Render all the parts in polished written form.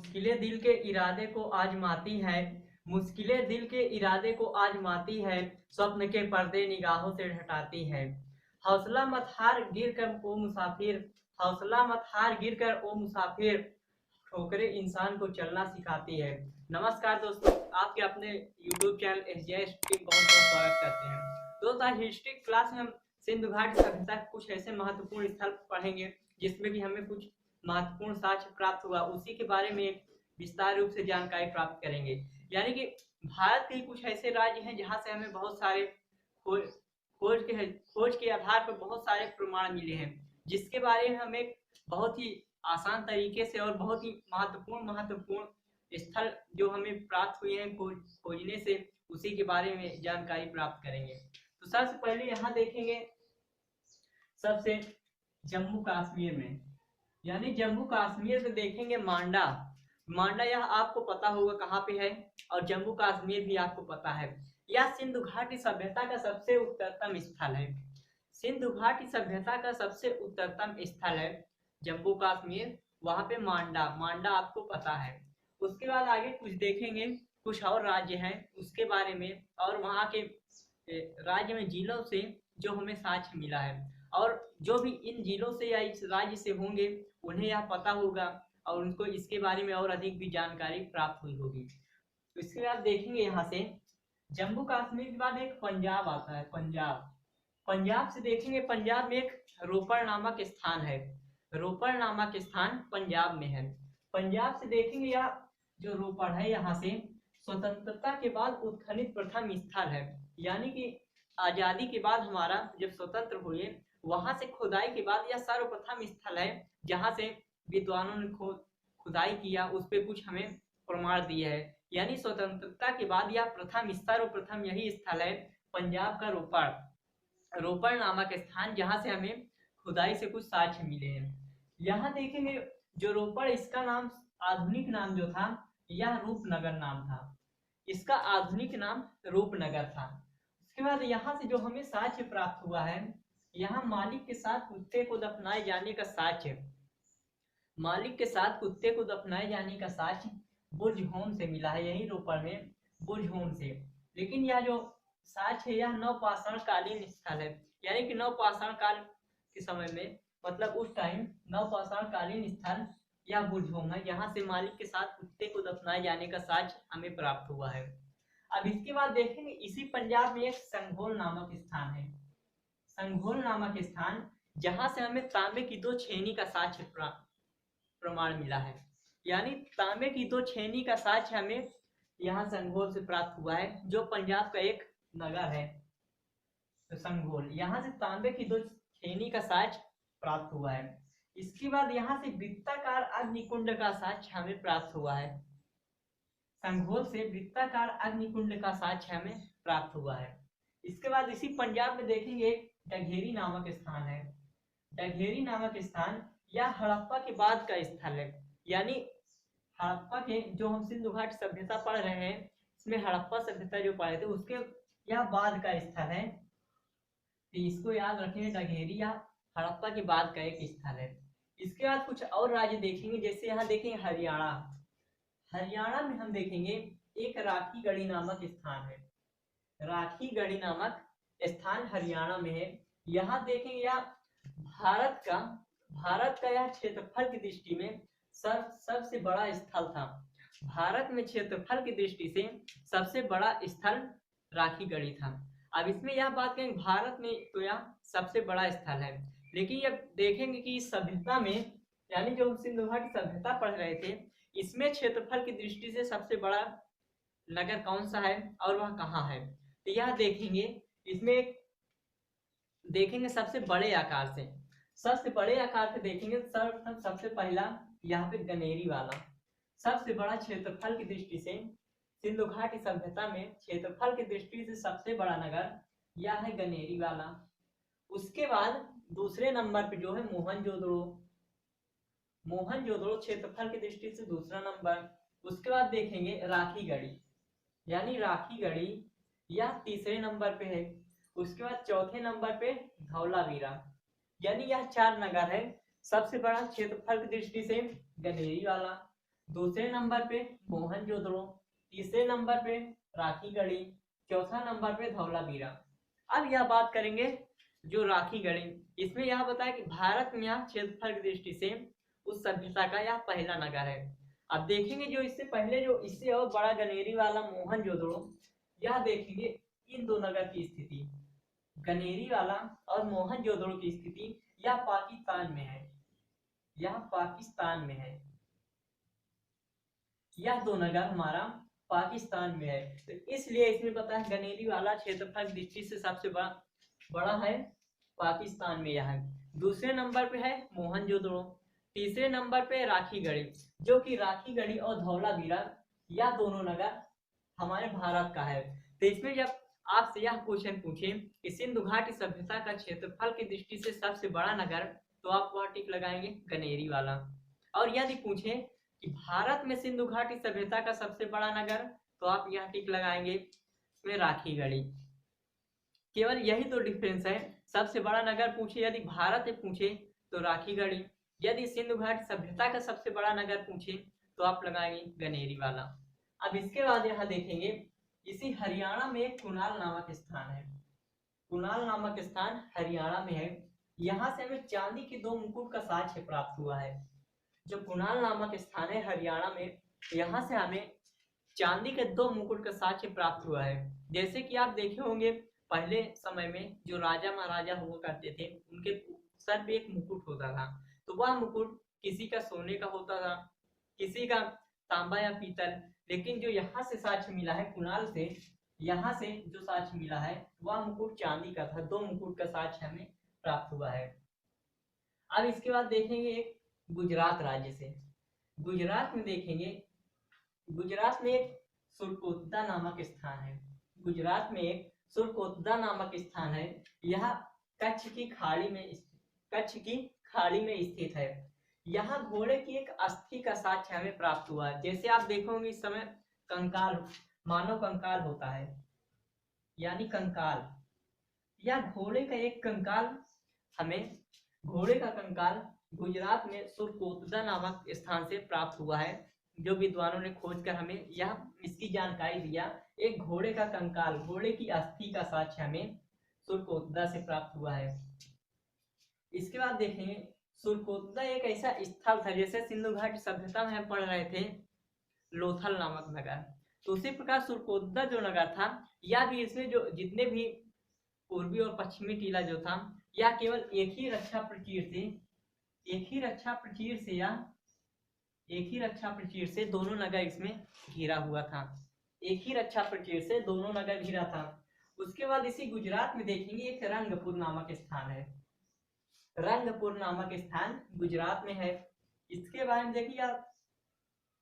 मुश्किलें दिल के इरादे को आजमाती है। मुश्किलें दिल के इरादे को आजमाती है। स्वप्न के पर्दे निगाहों से हटाती है। हौसला मत हार गिर कर ओ मुसाफिर। हौसला मत हार गिर कर ओ मुसाफिर। ठोकरें इंसान को चलना सिखाती है। नमस्कार दोस्तों, आपके अपने यूट्यूब चैनल एसजे हिस्ट्री बहुत बहुत स्वागत करते हैं। दोस्तों, आज हिस्ट्री क्लास में हम सिंधु घाटी सभ्यता के कुछ ऐसे महत्वपूर्ण स्थल पढ़ेंगे जिसमें कि हमें कुछ महत्वपूर्ण साक्ष्य प्राप्त हुआ, उसी के बारे में एक विस्तार रूप से जानकारी प्राप्त करेंगे। यानी कि भारत के कुछ ऐसे राज्य हैं जहां से हमें बहुत सारे खोज खोज के आधार पर बहुत सारे प्रमाण मिले हैं, जिसके बारे में हमें बहुत ही आसान तरीके से और बहुत ही महत्वपूर्ण स्थल जो हमें प्राप्त हुए हैं खोजने से, उसी के बारे में जानकारी प्राप्त करेंगे। तो सबसे पहले यहाँ देखेंगे सबसे जम्मू कश्मीर में, यानी जम्मू कश्मीर में देखेंगे मांडा। मांडा यह आपको पता होगा कहाँ पे है, और जम्मू कश्मीर भी आपको पता है। यह सिंधु घाटी सभ्यता का सबसे उत्तरतम स्थल है। सिंधु घाटी सभ्यता का सबसे उत्तरतम स्थल है जम्मू कश्मीर। वहां पे मांडा मांडा आपको पता है। उसके बाद आगे कुछ देखेंगे, कुछ और राज्य हैं उसके बारे में, और वहां के राज्य में जिलों से जो हमें साक्ष्य मिला है, और जो भी इन जिलों से या इस राज्य से होंगे उन्हें यह पता होगा और उनको इसके बारे में और अधिक भी जानकारी प्राप्त हुई होगी। तो इसके बाद देखेंगे यहाँ से जम्मू कश्मीर के बाद एक पंजाब आता है। पंजाब पंजाब से देखेंगे, पंजाब में एक रोपड़ नामक स्थान है। रोपड़ नामक स्थान पंजाब में है। पंजाब से देखेंगे यह जो रोपड़ है, यहाँ से स्वतंत्रता के बाद उत्खनित प्रथम स्थल है। यानी कि आजादी के बाद हमारा जब स्वतंत्र हुए, वहां से खुदाई के बाद यह सर्वप्रथम स्थल है जहां से विद्वानों ने खुदाई किया, उस पर कुछ हमें प्रमाण दिया है। यानी स्वतंत्रता के बाद यह प्रथम सर्वप्रथम यही स्थल है पंजाब का रोपड़। रोपड़ नामक स्थान जहां से हमें खुदाई से कुछ साक्ष्य मिले हैं। यहाँ देखेंगे जो रोपड़, इसका नाम आधुनिक नाम जो था यह रूपनगर नाम था। इसका आधुनिक नाम रूपनगर था। उसके बाद यहाँ से जो हमें साक्ष्य प्राप्त हुआ है, यहाँ मालिक के साथ कुत्ते को दफनाए जाने का साक्ष्य, मालिक के साथ कुत्ते को दफनाए जाने का साक्ष्य बुरजहोम से मिला है, यही रोपड़ में बुरजहोम से। लेकिन यह जो साक्ष्य है यह नवपाषाण कालीन स्थल है। यानी कि नवपाषाण काल के समय में, मतलब उस टाइम नवपाषाण कालीन स्थल यह बुरजहोम है। यहाँ से मालिक के साथ कुत्ते को दफनाए जाने का साक्ष्य हमें प्राप्त हुआ है। अब इसके बाद देखेंगे इसी पंजाब में एक संघोल नामक स्थान है। संघोल नामक स्थान जहां से हमें तांबे की 2 छेनी का साक्ष्य प्रमाण मिला है। यानी तांबे की 2 छेनी का साक्ष्य हमें यहाँ संघोल से प्राप्त हुआ है, जो पंजाब का एक नगर है। तो संघोल, यहाँ से तांबे की 2 छेनी का साक्ष्य प्राप्त हुआ है। इसके बाद यहाँ से वृत्ताकार अग्निकुंड का साक्ष्य हमें प्राप्त हुआ है। संघोल से वृत्ताकार अग्निकुंड का साक्ष्य हमें प्राप्त हुआ है। इसके बाद इसी पंजाब में देखेंगे डघेरी नामक स्थान है। डघेरी नामक स्थान यह हड़प्पा के बाद का स्थल है। यानी हड़प्पा के जो हम सिंधु घाटी सभ्यता पढ़ रहे हैं, इसमें हड़प्पा सभ्यता जो पढ़े थे उसके यह बाद का स्थल है। तो इसको याद रखें, डघेरी या हड़प्पा के बाद का एक स्थल है। इसके बाद कुछ और राज्य देखेंगे, जैसे यहाँ देखेंगे हरियाणा। हरियाणा में हम देखेंगे एक राखीगढ़ी नामक स्थान है। राखीगढ़ी नामक स्थान हरियाणा में है। यहाँ देखेंगे यह भारत का यह क्षेत्रफल की दृष्टि में सबसे बड़ा स्थल था। भारत में क्षेत्रफल की दृष्टि से सबसे बड़ा स्थल राखीगढ़ी था। अब इसमें यह बात करें, भारत में तो यह सबसे बड़ा स्थल है, लेकिन ये देखेंगे कि इस सभ्यता में, यानी जो सिंधु घाटी सभ्यता पढ़ रहे थे, इसमें क्षेत्रफल की दृष्टि से सबसे बड़ा नगर कौन सा है और वह कहाँ है। तो यह देखेंगे, इसमें देखेंगे सबसे बड़े आकार से देखेंगे। सर्वप्रथम सबसे पहला यहाँ पे गनेरी वाला, सबसे बड़ा क्षेत्रफल की दृष्टि से सिंधु घाटी सभ्यता में क्षेत्रफल की दृष्टि से सबसे बड़ा नगर यह है गनेरी वाला। उसके बाद दूसरे नंबर पे जो है मोहनजोदड़ो क्षेत्रफल की दृष्टि से दूसरा नंबर। उसके बाद देखेंगे राखीगढ़ी, यानी राखीगढ़ी यह तीसरे नंबर पे है। उसके बाद चौथे नंबर पे धौलावीरा, यानी यह 4 नगर है। सबसे बड़ा क्षेत्रफल की दृष्टि से गनेरी वाला, दूसरे नंबर पे मोहनजोदड़ो, तीसरे नंबर पे राखीगढ़ी, चौथा नंबर पे धौलावीरा। अब यह बात करेंगे जो राखीगढ़ी, इसमें यह बताया कि भारत में यह क्षेत्रफल की दृष्टि से उस सभ्यता का यह पहला नगर है। अब देखेंगे जो इससे पहले जो इससे और बड़ा गनेरी वाला मोहनजोदड़ो, यह देखेंगे इन दो नगर की स्थिति, गनेरी वाला और मोहनजोदड़ो की स्थिति यह पाकिस्तान में है, यह पाकिस्तान में है, यह दो नगर हमारा पाकिस्तान में है। तो इसलिए इसमें पता है गनेरी वाला क्षेत्रफल की दृष्टि से सबसे बड़ा है पाकिस्तान में यह है। दूसरे नंबर पे है मोहनजोदड़ो, तीसरे नंबर पे राखीगढ़ी, जो कि राखीगढ़ी और धौलावीरा यह दोनों नगर हमारे भारत का है। तो इसमें जब आपसे यह क्वेश्चन पूछे कि सिंधु घाटी सभ्यता का क्षेत्रफल की दृष्टि से सबसे बड़ा नगर, तो आप वह टिक लगाएंगे गनेरी वाला। और यदि पूछे कि भारत में सिंधु घाटी सभ्यता का सबसे बड़ा नगर, तो आप यह टिक लगाएंगे इसमें राखीगढ़ी। केवल यही तो डिफरेंस है, सबसे बड़ा नगर पूछे यदि भारत में पूछे तो राखीगढ़ी, यदि सिंधु घाटी सभ्यता का सबसे बड़ा नगर पूछे तो आप लगाएंगे गनेरी वाला। अब इसके बाद यहाँ देखेंगे इसी हरियाणा में एक कुनाल नामक स्थान है, कुनाल नामक स्थान हरियाणा में है। यहाँ से हमें चांदी के 2 मुकुट का साक्ष्य प्राप्त हुआ है। जो कुनाल नामक स्थान है हरियाणा में, यहाँ से हमें चांदी के 2 मुकुट का साक्ष्य प्राप्त हुआ है। जैसे कि आप देखे होंगे पहले समय में जो राजा महाराजा हुआ करते थे, उनके सर पे एक मुकुट होता था, तो वह मुकुट किसी का सोने का होता था, किसी का तांबा या पीतल। लेकिन जो यहाँ से साक्ष्य मिला है कुनाल से, यहाँ से जो साक्ष्य मिला है वह मुकुट चांदी का था, 2 मुकुट का साक्ष्य हमें प्राप्त हुआ है। अब इसके बाद देखेंगे एक गुजरात राज्य से, गुजरात में देखेंगे, गुजरात में एक सुरकोतदा नामक स्थान है, गुजरात में एक सुरकोतदा नामक स्थान है। यह कच्छ की खाड़ी में, कच्छ की खाड़ी में स्थित है। यहाँ घोड़े की एक अस्थि का साक्ष्य हमें प्राप्त हुआ है। जैसे आप देखोगे इस समय कंकाल, मानव कंकाल होता है, यानी कंकाल, या घोड़े का एक कंकाल हमें, घोड़े का कंकाल गुजरात में सुरकोतदा नामक स्थान से प्राप्त हुआ है। जो विद्वानों ने खोज कर हमें यह इसकी जानकारी दिया, एक घोड़े का कंकाल, घोड़े की अस्थि का साक्ष्य हमें सुरकोतदा से प्राप्त हुआ है। इसके बाद देखेंगे सुरकोतदा एक ऐसा स्थल था, जैसे सिंधु घाटी सभ्यता में हम पढ़ रहे थे लोथल नामक नगर, तो उसी प्रकार सुरकोतदा जो नगर था, या भी इसमें जो जितने भी पूर्वी और पश्चिमी टीला जो था, यह केवल एक ही रक्षा प्रचीर से, एक ही रक्षा प्रचीर से या एक ही रक्षा प्रचीर से दोनों नगर इसमें घिरा हुआ था, एक ही रक्षा प्रचीर से दोनों नगर घिरा था। उसके बाद इसी गुजरात में देखेंगे एक रंगपुर नामक स्थान है, रंगपुर नामक स्थान गुजरात में है। इसके बारे में देखिए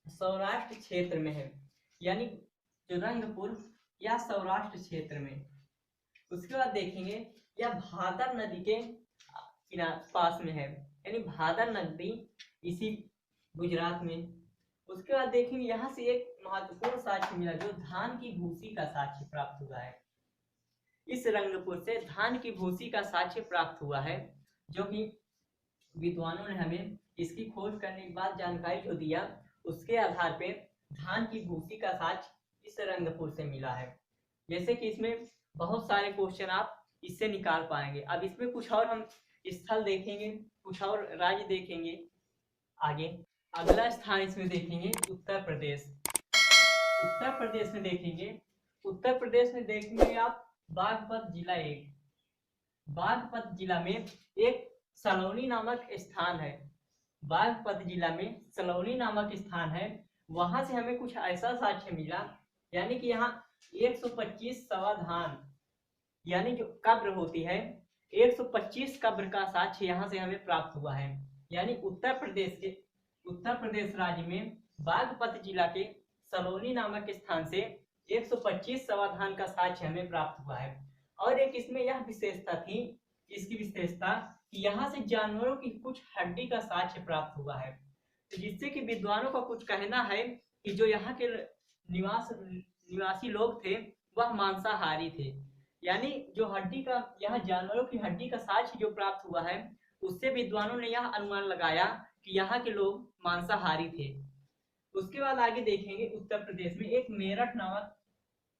सौराष्ट्र क्षेत्र में है, यानी जो रंगपुर या सौराष्ट्र क्षेत्र में। उसके बाद देखेंगे यह भादर नदी के पास में है, यानी भादर नदी इसी गुजरात में। उसके बाद देखेंगे यहाँ से एक महत्वपूर्ण साक्ष्य मिला, जो धान की भूसी का साक्ष्य प्राप्त हुआ है। इस रंगपुर से धान की भूसी का साक्ष्य प्राप्त हुआ है, जो कि विद्वानों ने हमें इसकी खोज करने के बाद जानकारी जो दिया, उसके आधार पे धान की भूसी का साक्ष्य इस रंगपुर से मिला है। जैसे कि इसमें बहुत सारे क्वेश्चन आप इससे निकाल पाएंगे। अब इसमें कुछ और हम स्थल देखेंगे, कुछ और राज्य देखेंगे आगे। अगला स्थान इसमें देखेंगे उत्तर प्रदेश। उत्तर प्रदेश में देखेंगे, उत्तर प्रदेश में देखेंगे आप बागपत जिला, एक बागपत जिला में एक सलौनी नामक स्थान है, बागपत जिला में सलौनी नामक स्थान है। वहां से हमें कुछ ऐसा साक्ष्य मिला, यानी कि यहाँ 125 सवाधान, यानी जो कब्र होती है 125 कब्र का साक्ष्य यहाँ से हमें प्राप्त हुआ है। यानी उत्तर प्रदेश राज्य में बागपत जिला के सलौनी नामक स्थान से 125 सवाधान का साक्ष्य हमें प्राप्त हुआ है। और एक इसमें यह विशेषता थी, इसकी विशेषता कि यहाँ से जानवरों की कुछ हड्डी का साक्ष्य प्राप्त हुआ है, तो जिससे कि विद्वानों का कुछ कहना है कि जो यहाँ के निवासी लोग थे वह मांसाहारी थे। यानी जो हड्डी का, यहाँ जानवरों की हड्डी का साक्ष्य जो प्राप्त हुआ है, उससे विद्वानों ने यह अनुमान लगाया कि यहाँ के लोग मांसाहारी थे। उसके बाद आगे देखेंगे उत्तर प्रदेश में एक मेरठ नामक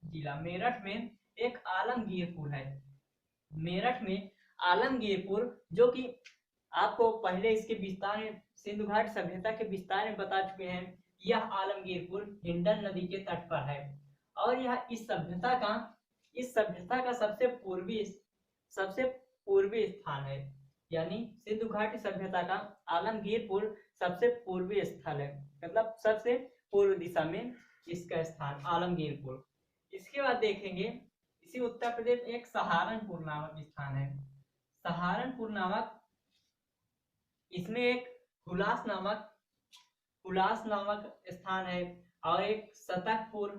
जिला, मेरठ में एक आलमगीरपुर है। मेरठ में आलमगीरपुर, जो कि आपको पहले इसके विस्तार में सिंधु घाट सभ्यता के विस्तार में बता चुके हैं। यह आलमगीरपुर हिंडन नदी के तट पर है और यह इस सभ्यता का सबसे पूर्वी स्थान है। यानी सिंधु घाटी सभ्यता का आलमगीरपुर सबसे पूर्वी स्थल है, मतलब सबसे पूर्व दिशा में इसका स्थान आलमगीरपुर। इसके बाद देखेंगे इसी उत्तर प्रदेश में एक सहारनपुर नामक स्थान है। सहारनपुर नामक, इसमें एक हुलास नामक स्थान है और एक सतकपुर,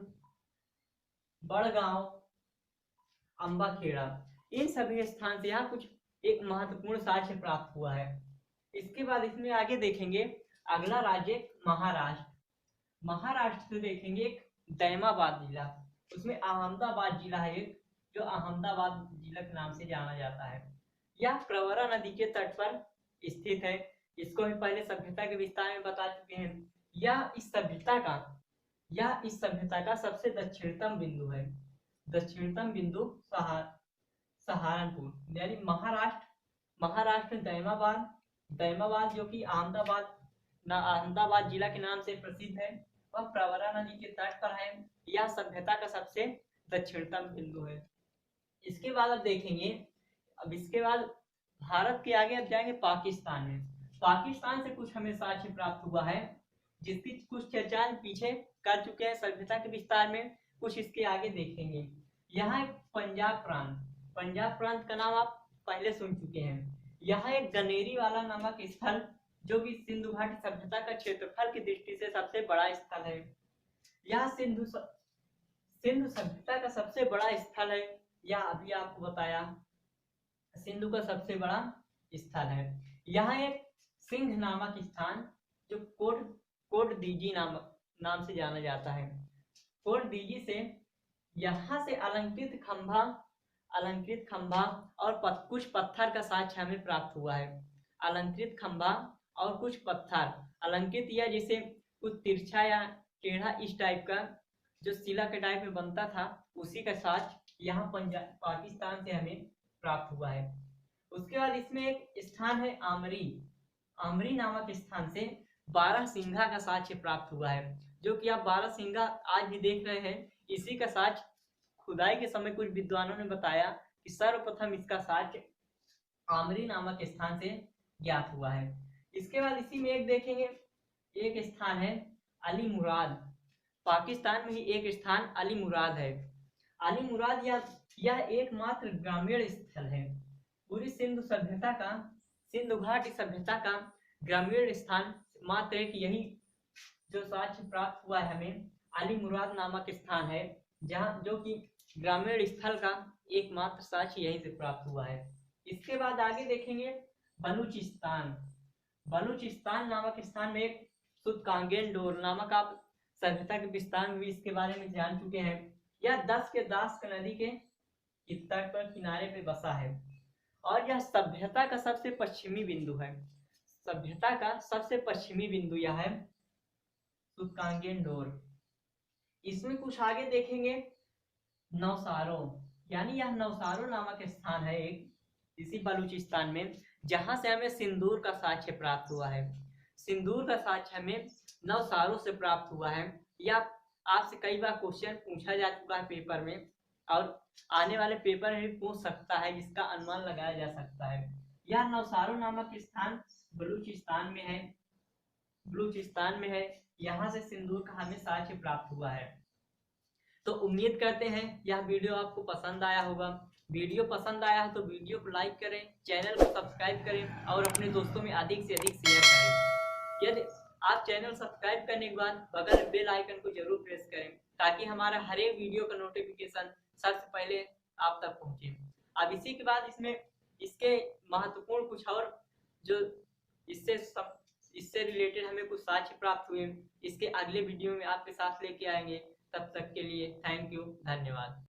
बड़गांव, अम्बाखेड़ा, इन सभी स्थान से यहाँ कुछ एक महत्वपूर्ण साक्ष्य प्राप्त हुआ है। इसके बाद इसमें आगे देखेंगे अगला राज्य महाराष्ट्र। महाराष्ट्र से देखेंगे एक दैमाबाद जिला, उसमें अहमदाबाद जिला है एक, जो अहमदाबाद जिला के नाम से जाना जाता है। यह प्रवरा नदी के तट पर स्थित है। इसको हम पहले सभ्यता के विस्तार में बता चुके हैं। यह इस सभ्यता का सबसे दक्षिणतम बिंदु है। दक्षिणतम बिंदु सहारनपुर, यानी महाराष्ट्र दैमाबाद जो कि अहमदाबाद जिला के नाम से प्रसिद्ध है, वह प्रवरा नदी के तट पर है। यह सभ्यता का सबसे दक्षिणतम बिंदु है। इसके बाद अब देखेंगे, इसके बाद भारत के आगे अब जाएंगे पाकिस्तान में। पाकिस्तान से कुछ हमें साक्ष्य प्राप्त हुआ है, जिसकी कुछ चर्चा पीछे कर चुके हैं सभ्यता के विस्तार में, कुछ इसके आगे देखेंगे। यहाँ एक पंजाब प्रांत का नाम आप पहले सुन चुके हैं। यहाँ एक गनेरी वाला नामक स्थल, जो कि सिंधु घाटी सभ्यता का क्षेत्रफल की दृष्टि से सबसे बड़ा स्थल है। यह सिंधु सभ्यता का सबसे बड़ा स्थल है। यह अभी आपको बताया सिंधु का सबसे बड़ा स्थल है। यहाँ एक सिंह नामक स्थान, जो कोटदीजी नाम से जाना जाता है। कोटदीजी से यहाँ से अलंकृत खंभा और कुछ पत्थर का साक्ष्य हमें प्राप्त हुआ है। अलंकृत खंभा और कुछ पत्थर, अलंकृत या जिसे कुछ तिरछा या टेढ़ा इस टाइप का, जो शिला के टाइप में बनता था, उसी का साक्ष्य यहाँ पाकिस्तान से हमें प्राप्त हुआ है। उसके बाद इसमें एक स्थान है आमरी नामक स्थान से 12 सिंघा का साक्ष्य प्राप्त हुआ है, जो कि आप 12 सिंघा आज भी देख रहे हैं। इसी का साक्ष्य खुदाई के समय कुछ विद्वानों ने बताया कि सर्वप्रथम इसका साक्ष्य आमरी नामक स्थान से ज्ञात हुआ है। इसके बाद इसी में एक देखेंगे, एक स्थान है अली मुराद। पाकिस्तान में ही एक स्थान अली मुराद है। अली मुराद यह एकमात्र ग्रामीण स्थल है। पूरी सिंधु घाटी सभ्यता का ग्रामीण स्थान मात्र एक यही जो साक्ष्य प्राप्त हुआ है हमें, अली मुराद नामक स्थान है, जहाँ जो कि ग्रामीण स्थल का एकमात्र साक्ष्य यहीं से प्राप्त हुआ है। इसके बाद आगे देखेंगे बलूचिस्तान नामक स्थान में एक सुतकांगेंडोर नामक, आप सभ्यता के विस्तार में भी इसके बारे में जान चुके हैं। यह दास्क नदी के तट पर किनारे पे बसा है और यह सभ्यता का सबसे पश्चिमी बिंदु है। सभ्यता का सबसे पश्चिमी बिंदु यह है सुतकांगेंडोर। इसमें कुछ आगे देखेंगे नौसारो, यानी यह नौसारो नामक स्थान है एक इसी बलूचिस्तान में, जहां से हमें सिंदूर का साक्ष्य प्राप्त हुआ है। सिंदूर का साक्ष्य हमें नौसारो से प्राप्त हुआ है। यह आपसे कई बार क्वेश्चन पूछा जा चुका है पेपर में, और आने वाले पेपर में भी पूछ सकता है, जिसका अनुमान लगाया जा सकता है। यह नौसारो नामक स्थान बलूचिस्तान में है। यहाँ से सिंदूर का हमें साक्ष्य प्राप्त हुआ है। तो उम्मीद करते हैं यह वीडियो आपको पसंद आया होगा। वीडियो पसंद आया है तो वीडियो को लाइक करें, चैनल को सब्सक्राइब करें और अपने दोस्तों में अधिक से अधिक शेयर करें। यदि आप चैनल सब्सक्राइब करने के बाद बगल बेल आइकन को जरूर प्रेस करें, ताकि हमारा हर एक वीडियो का नोटिफिकेशन सबसे पहले आप तक पहुंचे। अब इसी के बाद इसके महत्वपूर्ण कुछ और जो इससे रिलेटेड हमें कुछ साक्ष्य प्राप्त हुए, इसके अगले वीडियो में आपके साथ लेके आएंगे। तब तक के लिए थैंक यू, धन्यवाद।